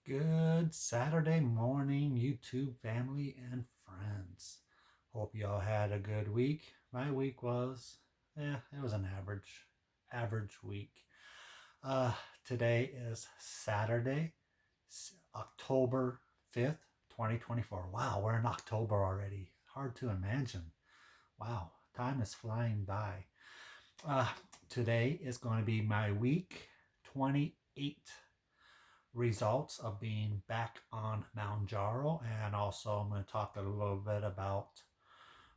Good Saturday morning, YouTube family and friends. Hope y'all had a good week. My week was, it was an average week. Uh, Today is Saturday, October 5th, 2024. Wow, we're in October already. Hard to imagine. Wow, time is flying by. Uh, Today is going to be my week 28 results of being back on Mounjaro, and also I'm going to talk a little bit about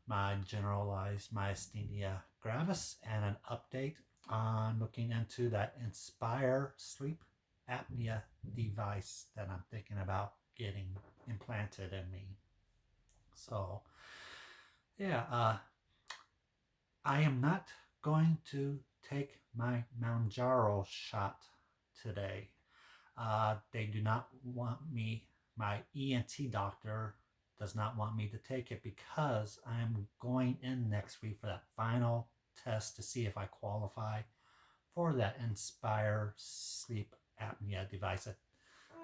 my generalized myasthenia gravis and an update on looking into that Inspire Sleep Apnea device that I'm thinking about getting implanted in me. So, yeah, I am not going to take my Mounjaro shot today. They do not want me, my ENT doctor does not want me to take it because I'm going in next week for that final test to see if I qualify for that Inspire Sleep Apnea device that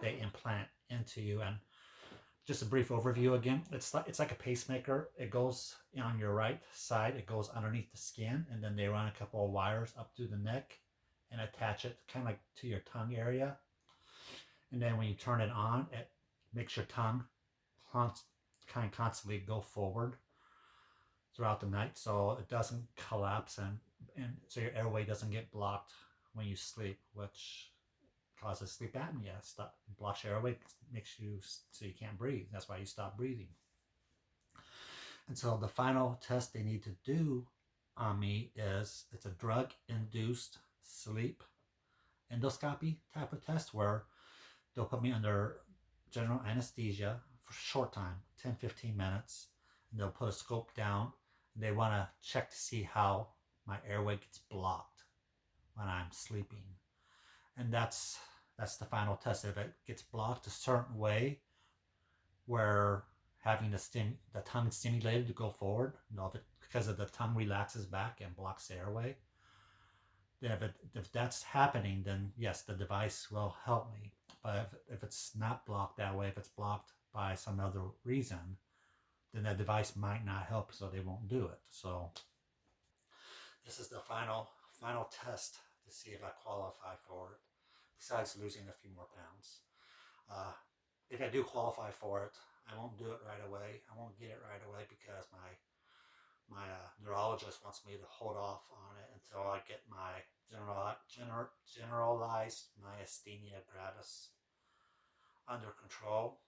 they implant into you. And just a brief overview again, it's like a pacemaker. It goes on your right side, it goes underneath the skin, and then they run a couple of wires up through the neck and attach it kind of like to your tongue area, and then when you turn it on, it makes your tongue kind of constantly go forward throughout the night so it doesn't collapse, and so your airway doesn't get blocked when you sleep, which causes sleep apnea. Stop, blocks your airway, makes you so you can't breathe. That's why you stop breathing. And so the final test they need to do on me is it's a drug induced sleep endoscopy type of test where they'll put me under general anesthesia for a short time, 10-15 minutes, and they'll put a scope down. And they want to check to see how my airway gets blocked when I'm sleeping. And that's the final test. If it gets blocked a certain way where having the tongue stimulated to go forward, because of the tongue relaxes back and blocks the airway, then if that's happening, then yes, the device will help me. But if it's not blocked that way, if it's blocked by some other reason, then the device might not help, so they won't do it. So this is the final test to see if I qualify for it. Besides losing a few more pounds, uh, if I do qualify for it, I won't do it right away. I won't get it right away because my neurologist wants me to hold off on it until I get my generalized myasthenia gravis under control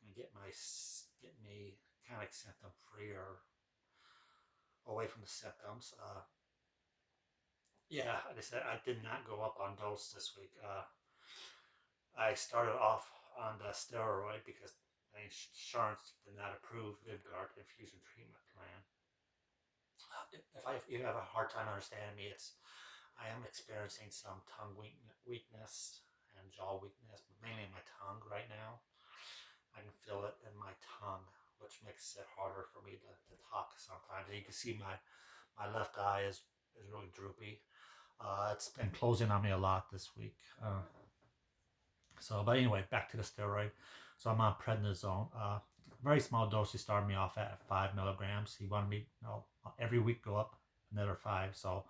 and get me kind of like symptom free or away from the symptoms. Yeah, like I said, I did not go up on dose this week. I started off on the steroid because the insurance did not approve Vyvgart infusion treatment plan. If you have a hard time understanding me, I am experiencing some tongue weakness and jaw weakness, but mainly in my tongue right now. I can feel it in my tongue, which makes it harder for me to talk sometimes. And you can see my left eye is really droopy. It's been closing on me a lot this week. But anyway, back to the steroid. So I'm on prednisone. Very small dose. He started me off at 5 milligrams. He wanted me, every week go up another five. So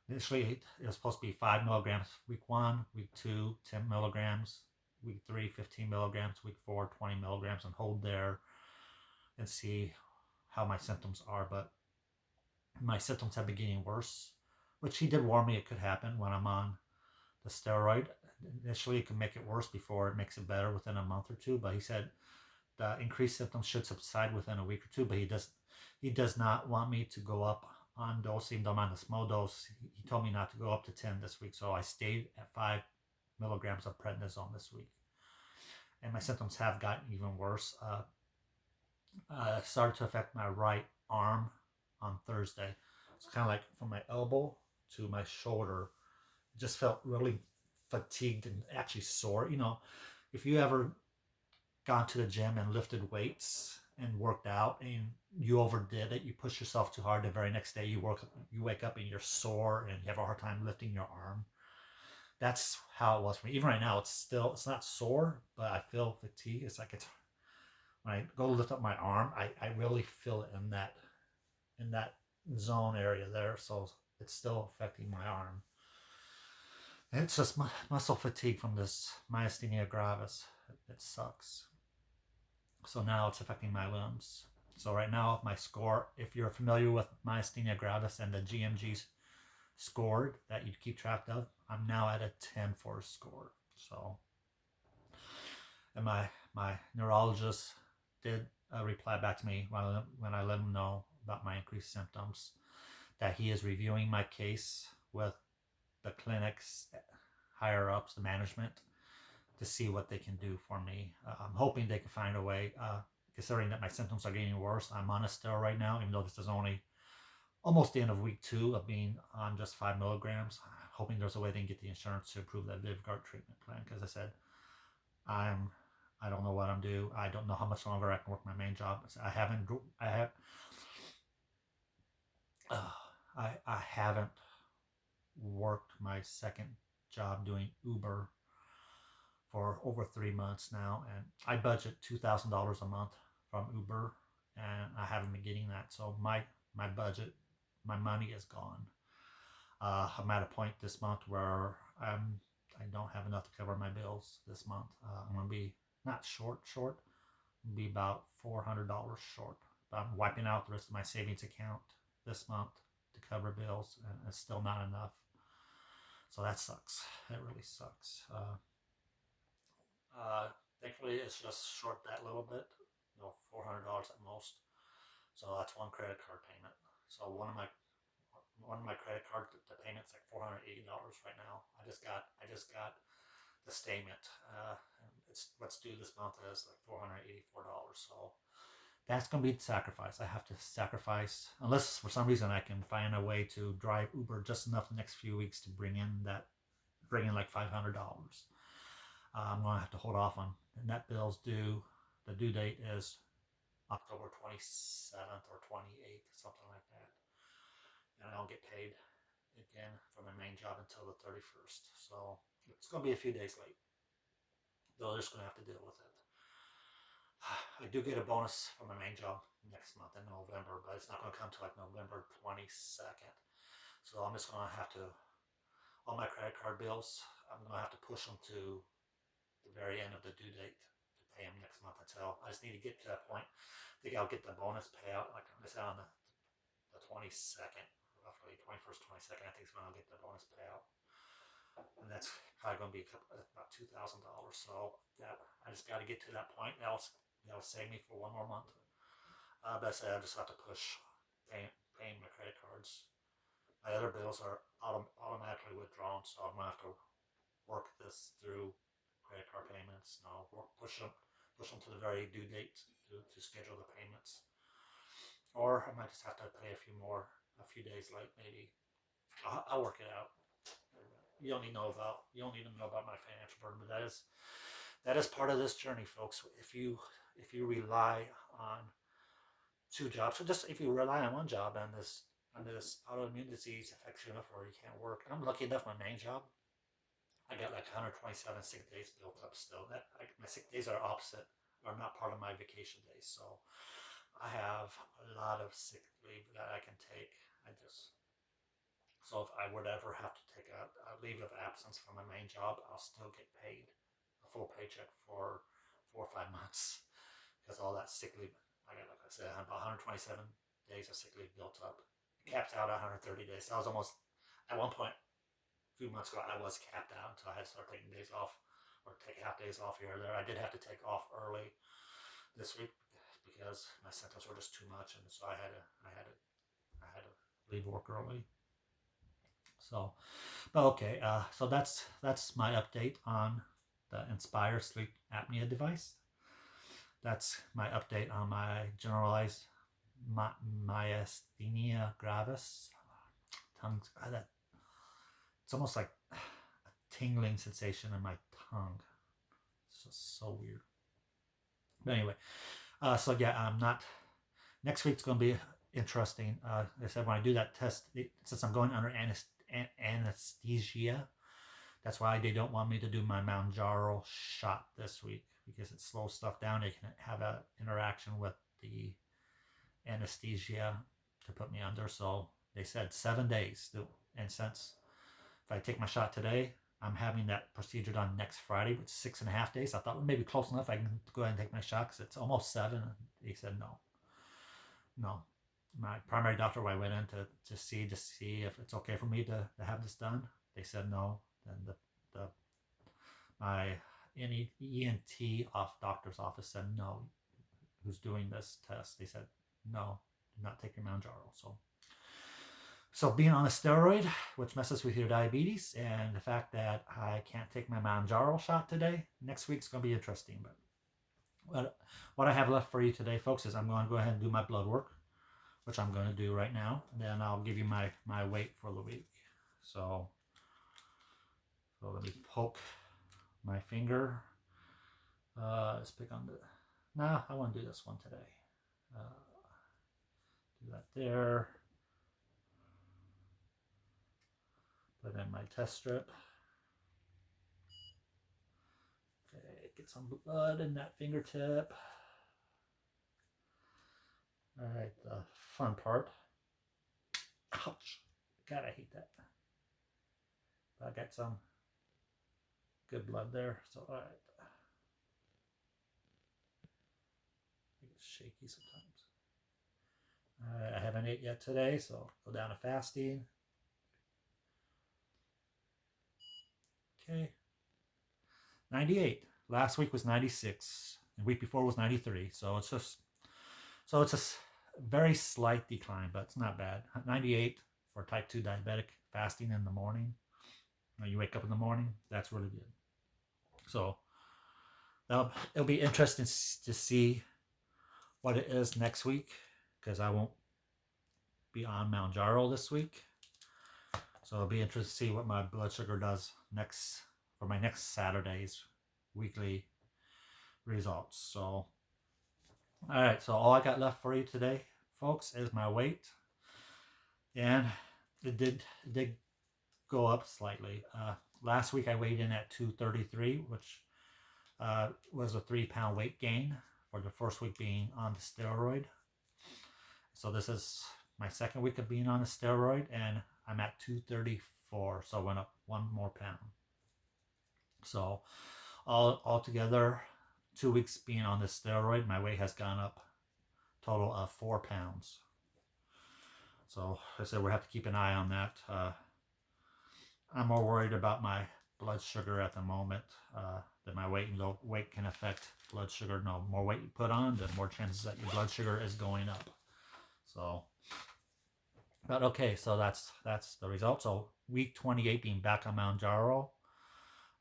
initially, it was supposed to be 5 milligrams week one, week two, 10 milligrams, week three, 15 milligrams, week four, 20 milligrams, and hold there and see how my symptoms are. But my symptoms have been getting worse, which he did warn me it could happen when I'm on the steroid. Initially, it can make it worse before it makes it better within a month or two. But he said the increased symptoms should subside within a week or two. But he does not want me to go up on dose, even though I'm on a small dose. He told me not to go up to 10 this week, so I stayed at 5 milligrams of prednisone this week, and my symptoms have gotten even worse. Started to affect my right arm on Thursday. It's kind of like from my elbow to my shoulder. It just felt really fatigued and actually sore. If you ever gone to the gym and lifted weights and worked out and you overdid it, you push yourself too hard, the very next day you wake up and you're sore and you have a hard time lifting your arm. That's how it was for me. Even right now, it's not sore, but I feel fatigue. It's like it's when I go to lift up my arm, I really feel it in that zone area there. So it's still affecting my arm. And it's just muscle fatigue from this myasthenia gravis. It sucks. So now it's affecting my limbs. So right now, my score, if you're familiar with myasthenia gravis and the gMGs scored that you keep track of, I'm now at a 10 for a score. So, and my neurologist did reply back to me when I let him know about my increased symptoms that he is reviewing my case with the clinic's higher ups, the management, to see what they can do for me. I'm hoping they can find a way. Considering that my symptoms are getting worse, I'm on a steroid right now, even though this is only almost the end of week 2 of being on just 5 milligrams. I'm hoping there's a way they can get the insurance to approve that Vyvgart treatment plan. Because I said, I'm I don't know what I'm due. I don't know how much longer I can work my main job. Uh, I haven't worked my second job doing Uber for over 3 months now, and I budget $2,000 a month from Uber, and I haven't been getting that. So my budget, my money is gone. I'm at a point this month where I don't have enough to cover my bills this month. I'm gonna be not short, be about $400 short. But I'm wiping out the rest of my savings account this month to cover bills, and it's still not enough. So that sucks. It really sucks. Thankfully, it's just short that little bit, $400 at most. So that's one credit card payment. So one of my credit card the payment's like $480 right now. I just got the statement. It's what's due this month is like $484. So that's gonna be the sacrifice. I have to sacrifice unless for some reason I can find a way to drive Uber just enough the next few weeks to bring in like $500. I'm gonna have to hold off on and that bill's due. The due date is October 27th or 28th, something like that. And I don't get paid again for my main job until the 31st. So it's going to be a few days late. Though they're just going to have to deal with it. I do get a bonus for my main job next month in November, but it's not going to come till like November 22nd. So I'm just going to have to, all my credit card bills, I'm going to have to push them to the very end of the due date to pay them next month until I just need to get to that point. I think I'll get the bonus payout, like I said, on the 22nd, roughly 21st, 22nd. I think is when I'll get the bonus payout. And that's probably going to be about $2,000. So that I just got to get to that point. That'll save me for one more month. But I said I just have to push paying my credit cards. My other bills are automatically withdrawn, so I'm gonna have to work this through credit card payments. No, push them to the very due date to schedule the payments. Or I might just have to pay a few days late, maybe. I'll work it out. You don't need to know about my financial burden, but that is part of this journey, folks. If you rely on 2 jobs, so just if you rely on one job and this autoimmune disease affects you enough where you can't work. I'm lucky enough. My main job, I got like 127 sick days built up still. My sick days are not part of my vacation days, so I have a lot of sick leave that I can take. So if I would ever have to take a leave of absence from my main job, I'll still get paid a full paycheck for 4 or 5 months because all that sick leave. Like I said, I have about 127 days of sick leave built up. It caps out at 130 days. So I was almost at one point a few months ago. I was capped out until I had to start taking days off or take half days off here or there. I did have to take off early this week because my symptoms were just too much, and so I had to leave work early. So, but okay. So that's my update on the Inspire Sleep Apnea device. That's my update on my generalized myasthenia gravis. Tongue's it's almost like a tingling sensation in my tongue. It's just so weird. But anyway, so yeah, I'm not. Next week's going to be interesting. Like I said, when I do that test, since I'm going under anesthesia, That's why they don't want me to do my Mounjaro shot this week, because it slows stuff down. It can have an interaction with the anesthesia to put me under. So they said 7 days. And since if I take my shot today, I'm having that procedure done next Friday, which is 6.5 days. I thought, well, maybe close enough. I can go ahead and take my shot because it's almost 7. He said no, no. My primary doctor, who I went in to see if it's okay for me to have this done, they said no. Then the my ENT off doctor's office said no. Who's doing this test? They said no, do not take your Mounjaro. So being on a steroid, which messes with your diabetes, and the fact that I can't take my Mounjaro shot today, next week's going to be interesting. But what I have left for you today, folks, is I'm going to go ahead and do my blood work, which I'm going to do right now. And then I'll give you my weight for the week. So let me poke my finger. Let's pick on the... Nah, I want to do this one today. Do that there. Put in my test strip. Okay, get some blood in that fingertip. All right, the fun part. Ouch. God, I hate that. But I got some good blood there. So, all right. It's shaky sometimes. All right, I haven't ate yet today, so go down to fasting. Okay. 98. Last week was 96. The week before was 93. So it's a very slight decline, but it's not bad. 98 for type 2 diabetic fasting in the morning. When you wake up in the morning, that's really good. So it'll be interesting to see what it is next week, because I won't be on Mounjaro this week. So it'll be interesting to see what my blood sugar does for my next Saturday's weekly results. So, all right. So all I got left for you today, folks, is my weight, and it did go up slightly. Last week I weighed in at 233, which was a 3-pound weight gain for the first week being on the steroid. So this is my second week of being on a steroid, and I'm at 234, so I went up 1 more pound. So all together, 2 weeks being on the steroid, my weight has gone up a total of 4 pounds. So I said we have to keep an eye on that. I'm more worried about my blood sugar at the moment, that my weight and low weight can affect blood sugar. No, more weight you put on, the more chances that your blood sugar is going up. So, but okay, so that's the result. So week 28 being back on Mounjaro,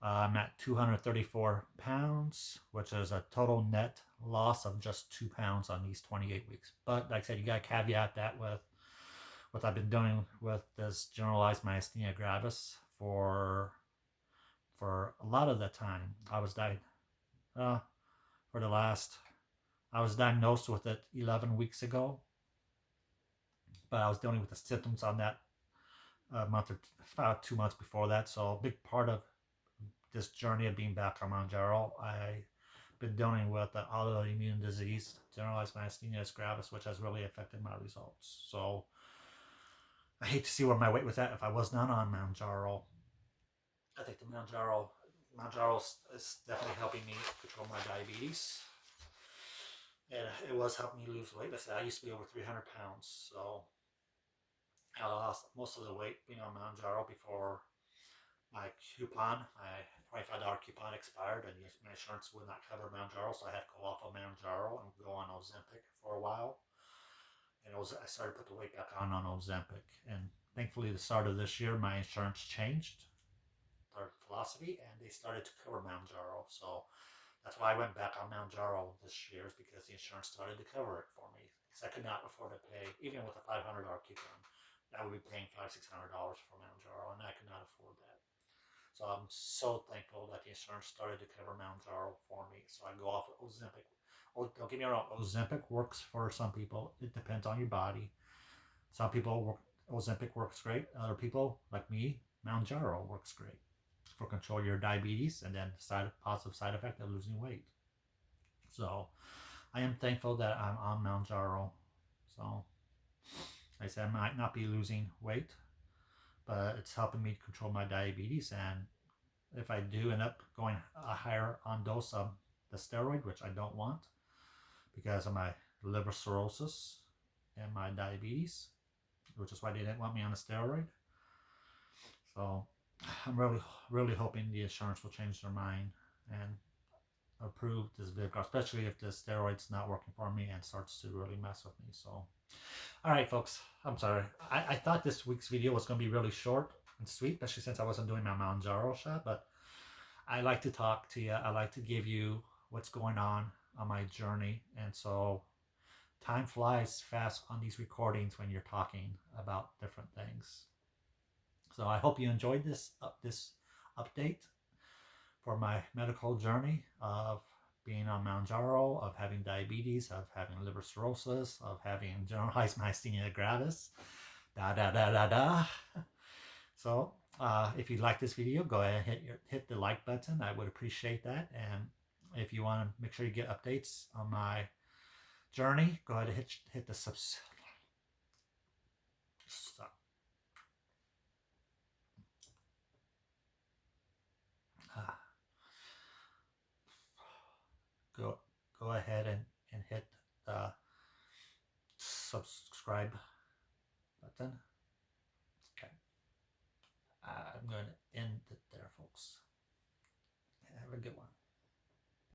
I'm at 234 pounds, which is a total net loss of just 2 pounds on these 28 weeks. But like I said, you got to caveat that with what I've been doing with this generalized myasthenia gravis for a lot of the time. I was diagnosed with it 11 weeks ago, but I was dealing with the symptoms on that about 2 months before that. So a big part of this journey of being back on Mounjaro, I've been dealing with an autoimmune disease, generalized myasthenia gravis, which has really affected my results. So I hate to see where my weight was at if I was not on Mounjaro. I think the Mounjaro is definitely helping me control my diabetes. And it was helping me lose weight. I used to be over 300 pounds. So I lost most of the weight being on Mounjaro before my $25 coupon expired, and my insurance would not cover Mounjaro, so I had to go off of Mounjaro and go on Ozempic for a while. And I started to put the weight back on Ozempic. And thankfully, the start of this year, my insurance changed their philosophy, and they started to cover Mounjaro. So that's why I went back on Mounjaro this year, is because the insurance started to cover it for me. Because I could not afford to pay, even with a $500 coupon, I would be paying $500-600 for Mounjaro, and I could not afford that. So I'm so thankful that the insurance started to cover Mounjaro for me. So I go off of Ozempic. Don't get me wrong, Ozempic works for some people. It depends on your body. Some people Ozempic works great. Other people, like me, Mounjaro works great. for control your diabetes, and then positive side effect of losing weight. So I am thankful that I'm on Mounjaro. So I said I might not be losing weight, but it's helping me control my diabetes. And if I do end up going a higher on dose of the steroid, which I don't want because of my liver cirrhosis and my diabetes, which is why they didn't want me on a steroid. So I'm really hoping the insurance will change their mind and approve this Vyvgart, especially if the steroid's not working for me and starts to really mess with me. So, all right, folks, I'm sorry. I thought this week's video was going to be really short and sweet, especially since I wasn't doing my Mounjaro shot, but I like to talk to you. I like to give you what's going on my journey. And so time flies fast on these recordings when you're talking about different things. So I hope you enjoyed this update for my medical journey of being on Mounjaro, of having diabetes, of having liver cirrhosis, of having generalized myasthenia gravis, So if you like this video, go ahead and hit the like button. I would appreciate that. And if you want to make sure you get updates on my journey, go ahead and hit the subscribe. Go ahead and hit the subscribe